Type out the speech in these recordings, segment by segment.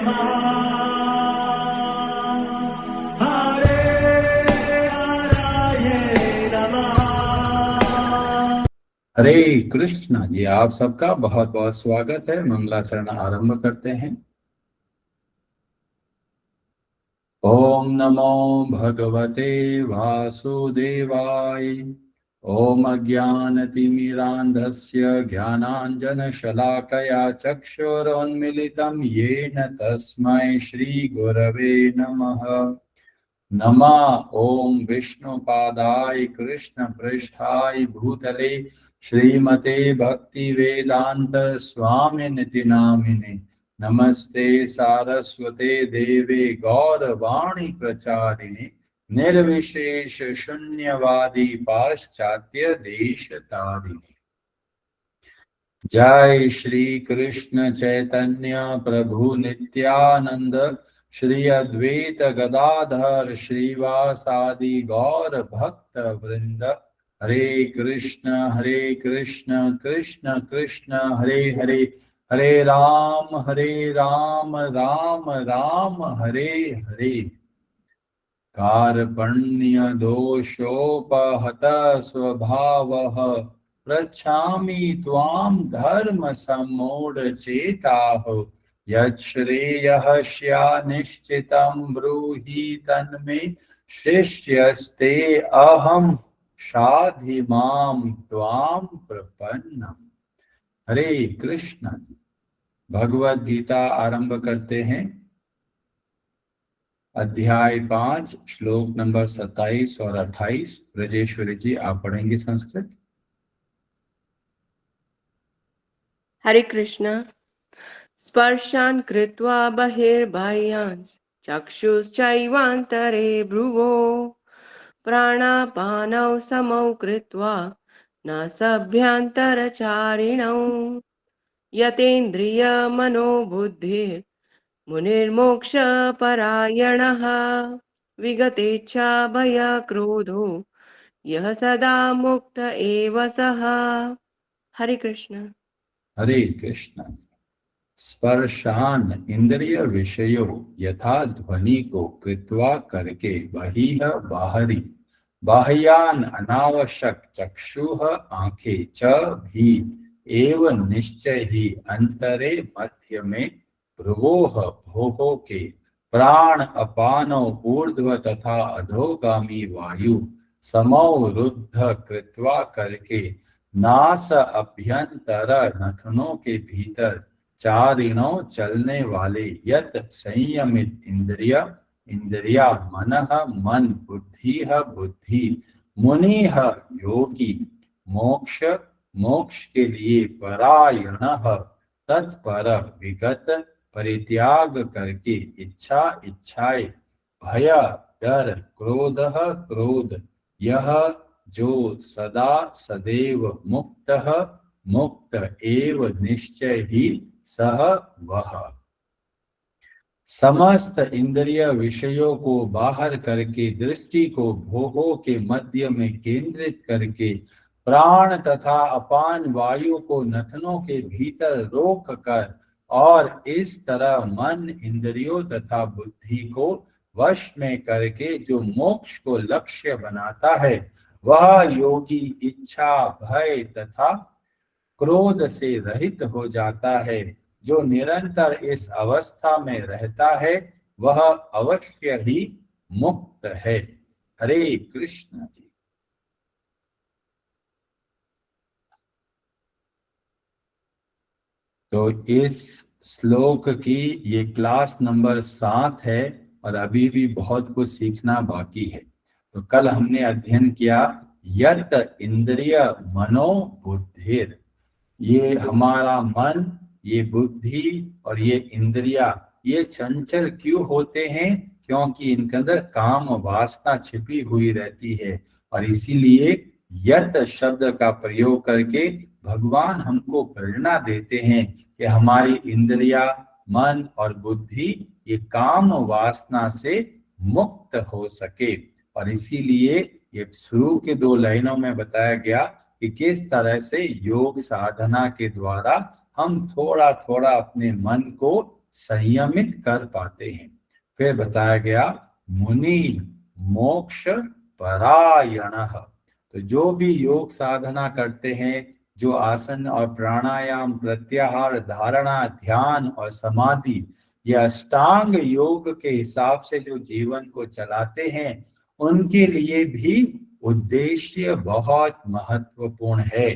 हरे कृष्णा जी, आप सबका बहुत बहुत स्वागत है। मंगलाचरण आरंभ करते हैं। ओम नमो भगवते वासुदेवाय। ओम अज्ञानतिमिरान्धस्य ज्ञानाञ्जनशलाकया चक्षुरोन्मिलितं येन तस्मै श्रीगुरवे नमः। नमः ओम विष्णुपादाय कृष्णपृष्ठाय भूतले श्रीमते भक्तिवेदांत स्वामिनिति नामिने। नमस्ते सारस्वते देवे गौरवाणी प्रचारिणे। निर्विशेष शून्यवादी पाश्चात्य देश तारिणे। जय श्री कृष्ण चैतन्य प्रभु नित्यानंद श्री अद्वैत गदाधर श्रीवासादि गौर भक्त वृंद। हरे कृष्ण कृष्ण कृष्ण हरे हरे, हरे राम राम राम हरे हरे। कार्पण्य दोषोपहत स्वभावः पृच्छामि त्वां धर्म सम्मूढचेताः। यच्छ्रेयः स्यान्निश्चितं ब्रूहि तन्मे शिष्यस्ते अहं शाधि मां त्वां प्रपन्नम्। हरे कृष्ण। भगवद गीता आरंभ करते हैं। अध्याय 5 श्लोक नंबर 27 और 28। ब्रजेश्वरी जी, आप पढ़ेंगे संस्कृत। हरे कृष्ण। स्पर्शान् कृत्वा बहिर्बाह्यान् चक्षुश्चैवान्तरे भ्रुवो प्राणापानौ समौ कृत्वा न सभ्यन्तरचारिणौ यतेन्द्रियमनोबुद्धिः मुनिर्मोक्षपरायणः विगतेच्छा भयक्रोधो यः सदा मुक्त एव सः। हरे कृष्ण। हरे कृष्ण। स्पर्शान इंद्रिय विषयों यथा ध्वनि को कृत्वा करके बहिः बाहरी, बाह्यान अनावश्यक चक्षुः आंखें च भी एव निश्चय ही अंतरे मध्य में भ्रुवोः भोः के प्राण अपानौ ऊर्ध्व तथा अधोगामी वायु समौ रुद्ध कृत्वा करके नास अभ्यंतर नथनों के भीतर चारिणों चलने वाले यत संयमित इंद्रिय इंद्रिया मनः मन बुद्धिः बुद्धि मुनिः योगी मोक्ष मोक्ष के लिए परायणः तत्पर विगत परित्याग करके इच्छा इच्छाएं भय डर क्रोधः क्रोध यह जो सदा सदैव मुक्तः मुक्त एव निश्चय ही सह वह। समस्त इंद्रिय विषयों को बाहर करके दृष्टि को भोगों के मध्य में केंद्रित करके प्राण तथा अपान वायु को नथनों के भीतर रोक कर और इस तरह मन इंद्रियों तथा बुद्धि को वश में करके जो मोक्ष को लक्ष्य बनाता है वह योगी इच्छा भय तथा क्रोध से रहित हो जाता है। जो निरंतर इस अवस्था में रहता है वह अवश्य ही मुक्त है। हरे कृष्ण जी। तो इस श्लोक की ये क्लास नंबर 7 है और अभी भी बहुत कुछ सीखना बाकी है। तो कल हमने अध्ययन किया यत इंद्रिय मनो बुद्धिर। ये हमारा मन, ये बुद्धि और ये इंद्रिया ये चंचल क्यों होते हैं? क्योंकि इनके अंदर काम वासना छिपी हुई रहती है और इसीलिए यत शब्द का प्रयोग करके भगवान हमको प्रेरणा देते हैं कि हमारी इंद्रिया मन और बुद्धि ये काम वासना से मुक्त हो सके। और इसीलिए ये शुरू के 2 लाइनों में बताया गया कि किस तरह से योग साधना के द्वारा हम थोड़ा थोड़ा अपने मन को संयमित कर पाते हैं। फिर बताया गया मुनि मोक्ष परायणः। तो जो भी योग साधना करते हैं, जो आसन और प्राणायाम, प्रत्याहार, धारणा, ध्यान और समाधि, यह अष्टांग योग के हिसाब से जो जीवन को चलाते हैं, उनके लिए भी उद्देश्य बहुत महत्वपूर्ण है।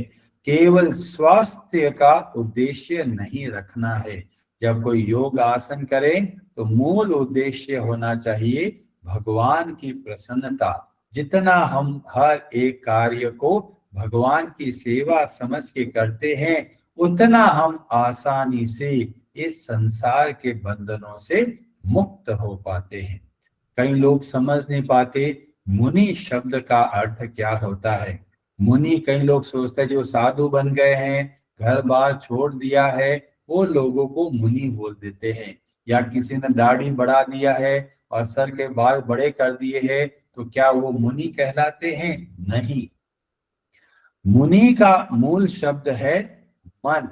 केवल स्वास्थ्य का उद्देश्य नहीं रखना है। जब कोई योग आसन करे तो मूल उद्देश्य होना चाहिए भगवान की प्रसन्नता। जितना हम हर एक कार्य को भगवान की सेवा समझ के करते हैं, उतना हम आसानी से इस संसार के बंधनों से मुक्त हो पाते हैं। कई लोग समझ नहीं पाते मुनि शब्द का अर्थ क्या होता है। मुनि, कई लोग सोचते हैं जो साधु बन गए हैं, घर बार छोड़ दिया है, वो लोगों को मुनि बोल देते हैं। या किसी ने दाढ़ी बढ़ा दिया है और सर के बाल बड़े कर दिए हैं, तो क्या वो मुनि कहलाते हैं? नहीं। मुनि का मूल शब्द है मन।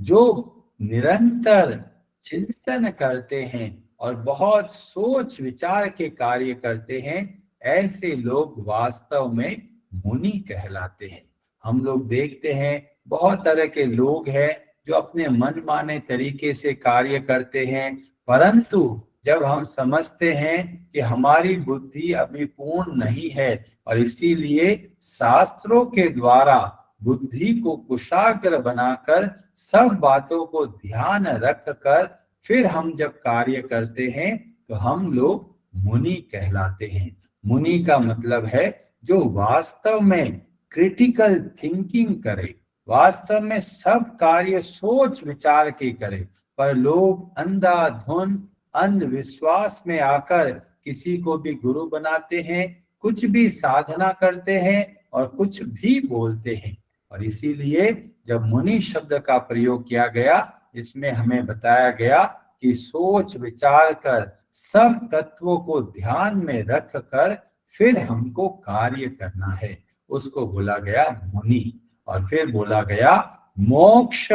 जो निरंतर चिंतन करते हैं और बहुत सोच विचार के कार्य करते हैं, ऐसे लोग वास्तव में मुनि कहलाते हैं। हम लोग देखते हैं बहुत तरह के लोग हैं जो अपने मनमाने तरीके से कार्य करते हैं, परंतु जब हम समझते हैं कि हमारी बुद्धि अभी पूर्ण नहीं है और इसीलिए शास्त्रों के द्वारा बुद्धि को कुशाग्र बनाकर सब बातों को ध्यान रख कर फिर हम जब कार्य करते हैं, तो हम लोग मुनि कहलाते हैं। मुनि का मतलब है जो वास्तव में क्रिटिकल थिंकिंग करे, वास्तव में सब कार्य सोच विचार के करे। पर लोग अंधाधुन अंधविश्वास में आकर किसी को भी गुरु बनाते हैं, कुछ भी साधना करते हैं और कुछ भी बोलते हैं। और इसीलिए जब मुनि शब्द का प्रयोग किया गया, इसमें हमें बताया गया कि सोच विचार कर सब तत्वों को ध्यान में रख कर फिर हमको कार्य करना है, उसको बोला गया मुनि। और फिर बोला गया मोक्ष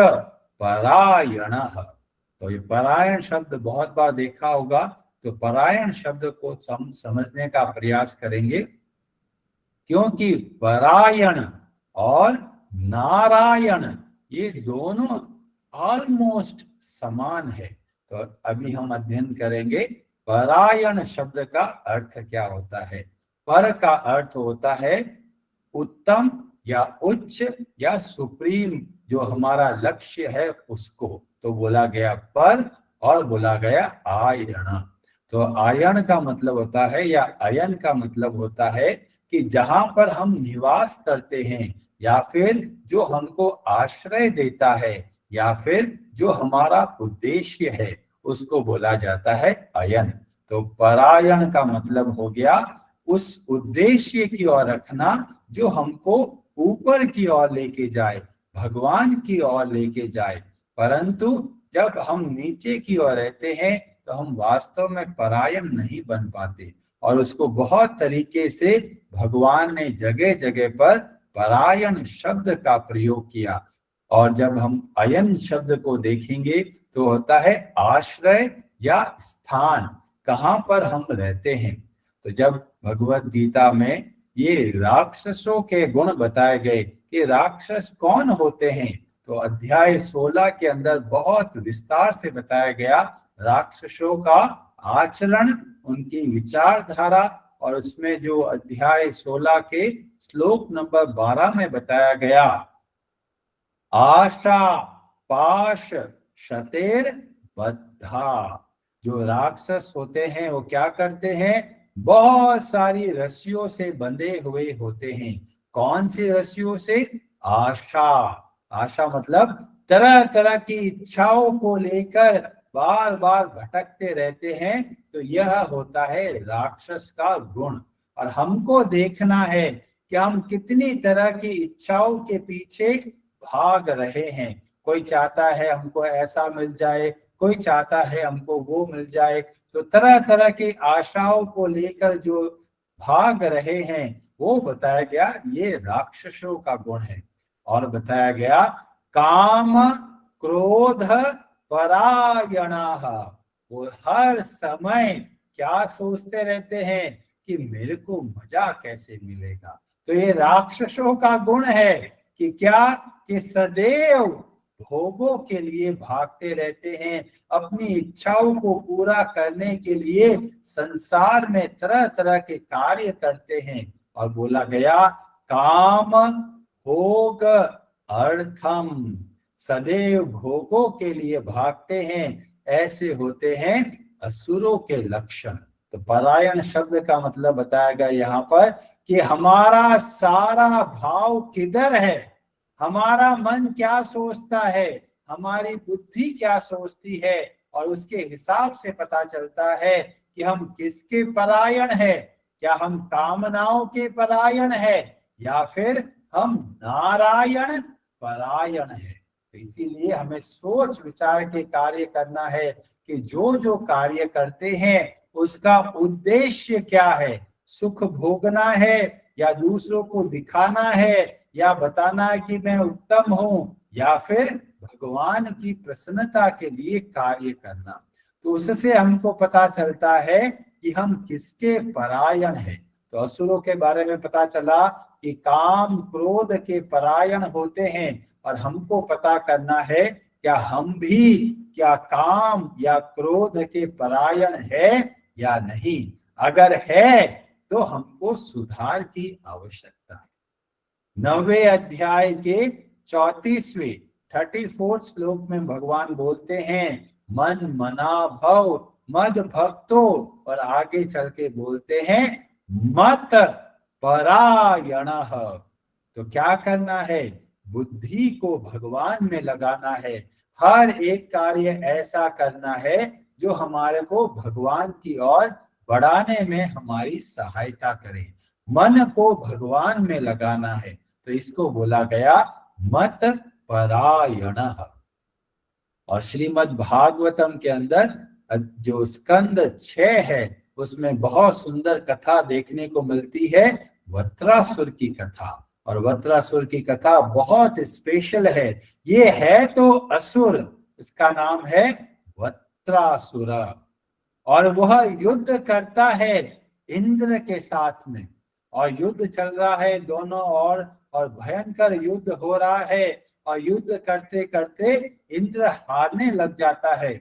परायणः। तो ये परायण शब्द बहुत बार देखा होगा, तो परायण शब्द को समझने का प्रयास करेंगे, क्योंकि परायण और नारायण ये दोनों ऑलमोस्ट समान है। तो अभी हम अध्ययन करेंगे परायण शब्द का अर्थ क्या होता है। पर का अर्थ होता है उत्तम या उच्च या सुप्रीम, जो हमारा लक्ष्य है उसको, तो बोला गया पर, और बोला गया आयण। तो आयण का मतलब होता है या अयन का मतलब होता है कि जहां पर हम निवास करते हैं, या फिर जो हमको आश्रय देता है, या फिर जो हमारा उद्देश्य है, उसको बोला जाता है अयन। तो परायण का मतलब हो गया उस उद्देश्य की ओर रखना जो हमको ऊपर की ओर लेके जाए, भगवान की ओर लेके जाए। परंतु जब हम नीचे की ओर रहते हैं तो हम वास्तव में परायण नहीं बन पाते, और उसको बहुत तरीके से भगवान ने जगह जगह पर परायण शब्द का प्रयोग किया। और जब हम अयन शब्द को देखेंगे तो होता है आश्रय या स्थान, कहाँ पर हम रहते हैं। तो जब भगवत गीता में ये राक्षसों के गुण बताए गए कि राक्षस कौन होते हैं, तो अध्याय 16 के अंदर बहुत विस्तार से बताया गया राक्षसों का आचरण, उनकी विचारधारा। और उसमें जो अध्याय 16 के श्लोक नंबर 12 में बताया गया, आशा पाश शतेर बद्धा। जो राक्षस होते हैं वो क्या करते हैं, बहुत सारी रस्सियों से बंधे हुए होते हैं। कौन सी रस्सियों से? आशा। आशा मतलब तरह तरह की इच्छाओं को लेकर बार बार भटकते रहते हैं। तो यह होता है राक्षस का गुण। और हमको देखना है कि हम कितनी तरह की इच्छाओं के पीछे भाग रहे हैं। कोई चाहता है हमको ऐसा मिल जाए, कोई चाहता है हमको वो मिल जाए। तो तरह तरह की आशाओं को लेकर जो भाग रहे हैं, वो बताया गया ये राक्षसों का गुण है। और बताया गया काम क्रोध परायणाः। वो हर समय क्या सोचते रहते हैं कि मेरे को मजा कैसे मिलेगा। तो ये राक्षसों का गुण है कि क्या, कि सदैव भोगों के लिए भागते रहते हैं, अपनी इच्छाओं को पूरा करने के लिए संसार में तरह तरह के कार्य करते हैं। और बोला गया काम भोग अर्थम, सदैव भोगों के लिए भागते हैं, ऐसे होते हैं असुरों के लक्षण। तो परायण शब्द का मतलब बताया गया यहाँ पर कि हमारा सारा भाव किधर है, हमारा मन क्या सोचता है, हमारी बुद्धि क्या सोचती है, और उसके हिसाब से पता चलता है कि हम किसके परायण है। क्या हम कामनाओं के परायण है या फिर हम नारायण परायण है। तो इसीलिए हमें सोच विचार के कार्य करना है कि जो जो कार्य करते हैं उसका उद्देश्य क्या है, सुख भोगना है या दूसरों को दिखाना है या बताना है कि मैं उत्तम हूं, या फिर भगवान की प्रसन्नता के लिए कार्य करना। तो उससे हमको पता चलता है कि हम किसके परायण हैं। तो असुरों के बारे में पता चला कि काम क्रोध के परायण होते हैं, और हमको पता करना है क्या हम भी क्या काम या क्रोध के परायण है या नहीं। अगर है तो हमको सुधार की आवश्यकता है। 9वें अध्याय के 34 श्लोक में भगवान बोलते हैं मन मना भव मद भक्तो, और आगे चल के बोलते हैं मत परायण। तो क्या करना है, बुद्धि को भगवान में लगाना है, हर एक कार्य ऐसा करना है जो हमारे को भगवान की ओर बढ़ाने में हमारी सहायता करे। मन को भगवान में लगाना है, तो इसको बोला गया मत परायण। और श्रीमद् भागवतम के अंदर जो स्कंद 6 है उसमें बहुत सुंदर कथा देखने को मिलती है, वत्रासुर की कथा। और वत्रासुर की कथा बहुत स्पेशल है। ये है तो असुर, इसका नाम है वत्रासुर, और वह युद्ध करता है इंद्र के साथ में, और युद्ध चल रहा है दोनों ओर, और भयंकर युद्ध हो रहा है, और युद्ध करते करते इंद्र हारने लग जाता है।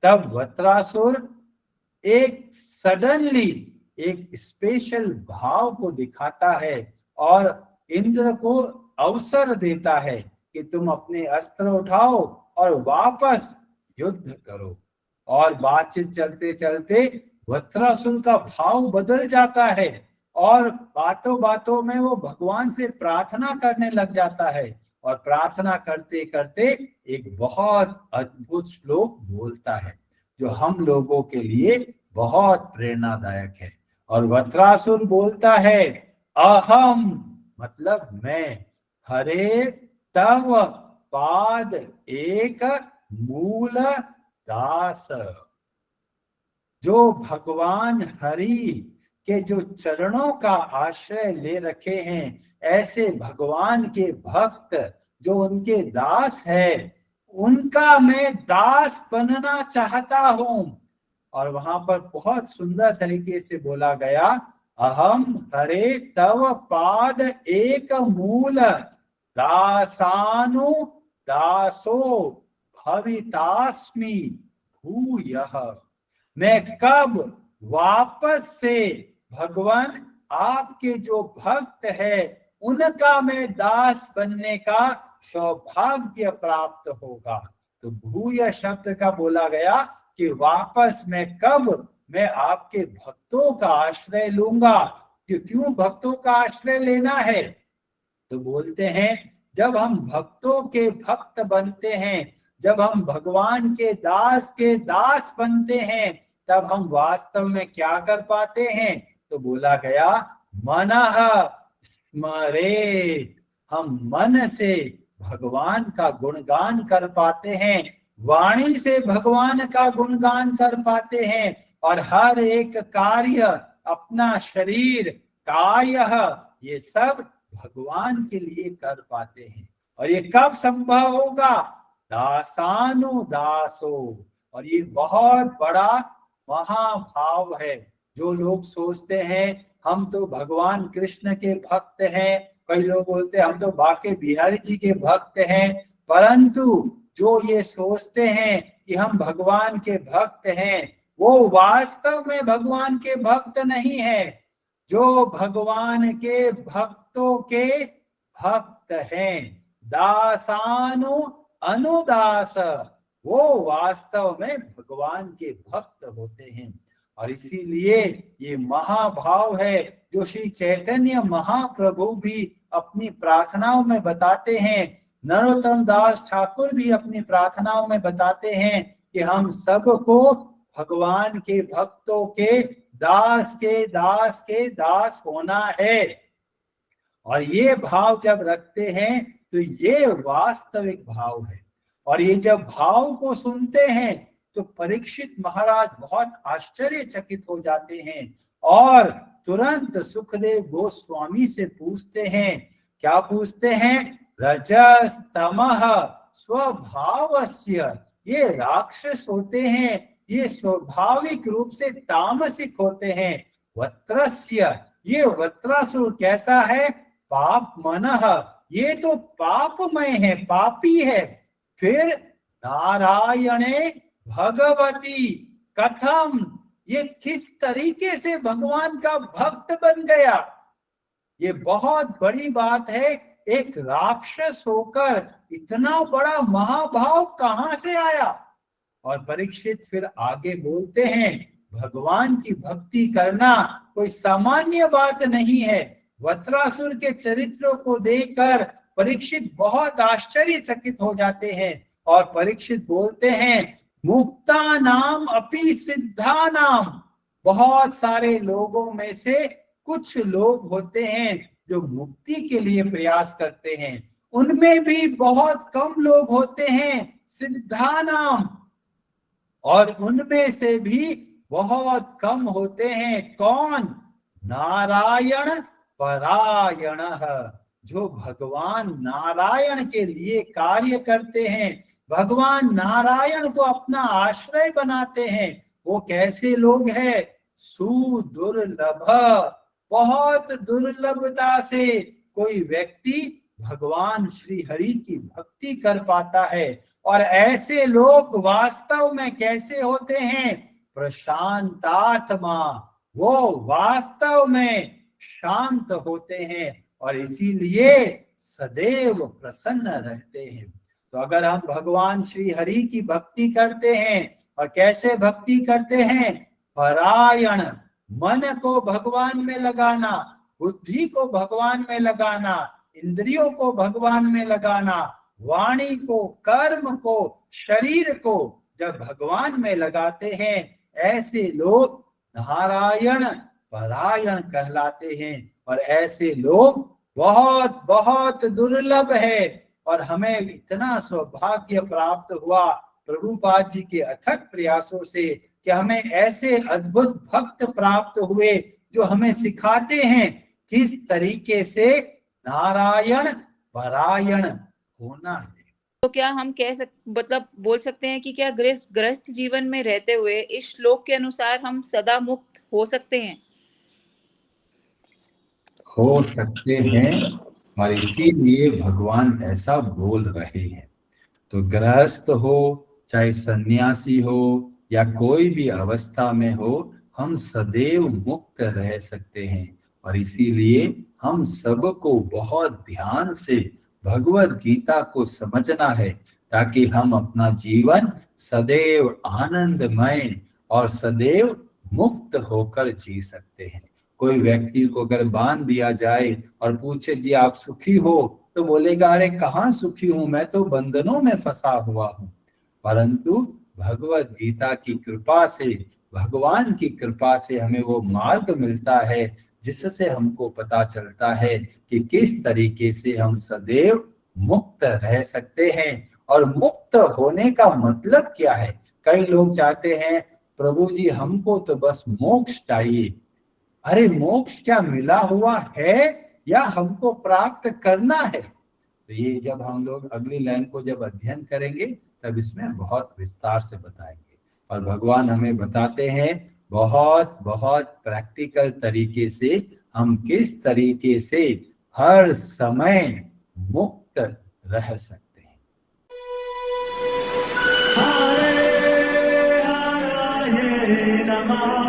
तब वत्रासुर एक सडनली एक स्पेशल भाव को दिखाता है और इंद्र को अवसर देता है कि तुम अपने अस्त्र उठाओ और वापस युद्ध करो। और बातचीत चलते चलते वत्रासुर का भाव बदल जाता है, और बातों बातों में वो भगवान से प्रार्थना करने लग जाता है, और प्रार्थना करते करते एक बहुत अद्भुत श्लोक बोलता है जो हम लोगों के लिए बहुत प्रेरणादायक है। और वत्रासुर बोलता है अहम, मतलब मैं, हरे तव पाद एक मूल दास। जो भगवान हरि के जो चरणों का आश्रय ले रखे हैं, ऐसे भगवान के भक्त जो उनके दास है, उनका मैं दास बनना चाहता हूं। और वहां पर बहुत सुंदर तरीके से बोला गया अहम हरे तव पाद एक मूल दासानु दासो भवितास्मि भूयः। मैं कब वापस से भगवान आपके जो भक्त है उनका मैं दास बनने का सौभाग्य प्राप्त होगा। तो भूय शब्द का बोला गया कि वापस मैं कब मैं आपके भक्तों का आश्रय लूंगा। क्यों भक्तों का आश्रय लेना है, तो बोलते हैं जब हम भक्तों के भक्त बनते हैं, जब हम भगवान के दास बनते हैं, तब हम वास्तव में क्या कर पाते हैं। तो बोला गया मनः स्मरेत्, हम मन से भगवान का गुणगान कर पाते हैं, वाणी से भगवान का गुणगान कर पाते हैं, और हर एक कार्य अपना शरीर कायः ये सब भगवान के लिए कर पाते हैं। और ये कब संभव होगा, दासानु दासो, और ये बहुत बड़ा महाभाव है। जो लोग सोचते हैं हम तो भगवान कृष्ण के भक्त हैं, कई लोग बोलते हैं हम तो बाके बिहारी जी के भक्त हैं, परंतु जो ये सोचते हैं कि हम भगवान के भक्त हैं, वो वास्तव में भगवान के भक्त नहीं है। जो भगवान के भक्तों के भक्त हैं, दासानु अनुदास, वो वास्तव में भगवान के भक्त होते हैं। और इसीलिए ये महाभाव है जो श्री चैतन्य महाप्रभु भी अपनी प्रार्थनाओं में बताते हैं, नरोत्तम दास ठाकुर भी अपनी प्रार्थनाओं में बताते हैं कि हम सबको भगवान के भक्तों के दास के दास के दास होना है। और ये भाव जब रखते हैं तो ये वास्तविक भाव है। और ये जब भाव को सुनते हैं तो परीक्षित महाराज बहुत आश्चर्यचकित हो जाते हैं और तुरंत सुखदेव गोस्वामी से पूछते हैं। क्या पूछते हैं? रजस तमः स्वभावस्य, ये राक्षस होते हैं, ये स्वाभाविक रूप से तामसिक होते हैं। वत्रस्य, ये वत्रासुर कैसा है? पाप मनः, ये तो पापमय है, पापी है। फिर नारायणे भगवती कथम, ये किस तरीके से भगवान का भक्त बन गया? ये बहुत बड़ी बात है। एक राक्षस होकर इतना बड़ा महाभाव कहां से आया? और परीक्षित फिर आगे बोलते हैं, भगवान की भक्ति करना कोई सामान्य बात नहीं है। वत्रासुर के चरित्रों को देखकर परीक्षित बहुत आश्चर्यचकित हो जाते हैं और परीक्षित बोलते हैं, मुक्ता नाम अपि सिद्धा नाम, बहुत सारे लोगों में से कुछ लोग होते हैं जो मुक्ति के लिए प्रयास करते हैं, उनमें भी बहुत कम लोग होते हैं सिद्धा नाम, और उनमें से भी बहुत कम होते हैं कौन? नारायण परायण, जो भगवान नारायण के लिए कार्य करते हैं, भगवान नारायण को अपना आश्रय बनाते हैं। वो कैसे लोग हैं? सुदुर्लभ, बहुत दुर्लभता से कोई व्यक्ति भगवान श्री हरि की भक्ति कर पाता है। और ऐसे लोग वास्तव में कैसे होते हैं? प्रशांतात्मा, वो वास्तव में शांत होते हैं और इसीलिए सदैव प्रसन्न रहते हैं। तो अगर हम भगवान श्री हरि की भक्ति करते हैं, और कैसे भक्ति करते हैं? परायण, मन को भगवान में लगाना, बुद्धि को भगवान में लगाना, इंद्रियों को भगवान में लगाना, वाणी को, कर्म को, शरीर को जब भगवान में लगाते हैं, ऐसे लोग नारायण परायण कहलाते हैं। और ऐसे लोग बहुत बहुत दुर्लभ है। और हमें इतना सौभाग्य प्राप्त हुआ प्रभुपाद जी के अथक प्रयासों से कि हमें ऐसे अद्भुत भक्त प्राप्त हुए जो हमें सिखाते हैं किस तरीके से नारायण परायण होना है। तो क्या हम मतलब बोल सकते हैं कि क्या गृहस्थ जीवन में रहते हुए इस श्लोक के अनुसार हम सदा मुक्त हो सकते हैं? हो सकते हैं, और इसीलिए भगवान ऐसा बोल रहे हैं। तो गृहस्थ हो चाहे सन्यासी हो या कोई भी अवस्था में हो, हम सदैव मुक्त रह सकते हैं। और इसीलिए हम सबको बहुत ध्यान से भगवत गीता को समझना है, ताकि हम अपना जीवन सदैव आनंदमय और सदैव मुक्त होकर जी सकते हैं। कोई व्यक्ति को अगर बांध दिया जाए और पूछे जी आप सुखी हो, तो बोलेगा अरे कहाँ सुखी हूं, मैं तो बंधनों में फंसा हुआ हूं। परंतु भगवत गीता की कृपा से, भगवान की कृपा से हमें वो मार्ग मिलता है जिससे हमको पता चलता है कि किस तरीके से हम सदैव मुक्त रह सकते हैं। और मुक्त होने का मतलब क्या है? कई लोग चाहते हैं प्रभु जी हमको तो बस मोक्ष चाहिए। अरे मोक्ष क्या मिला हुआ है या हमको प्राप्त करना है? तो ये जब हम लोग अगली लाइन को जब अध्ययन करेंगे तब इसमें बहुत विस्तार से बताएंगे। और भगवान हमें बताते हैं बहुत बहुत प्रैक्टिकल तरीके से हम किस तरीके से हर समय मुक्त रह सकते हैं। Hare Hare Namaha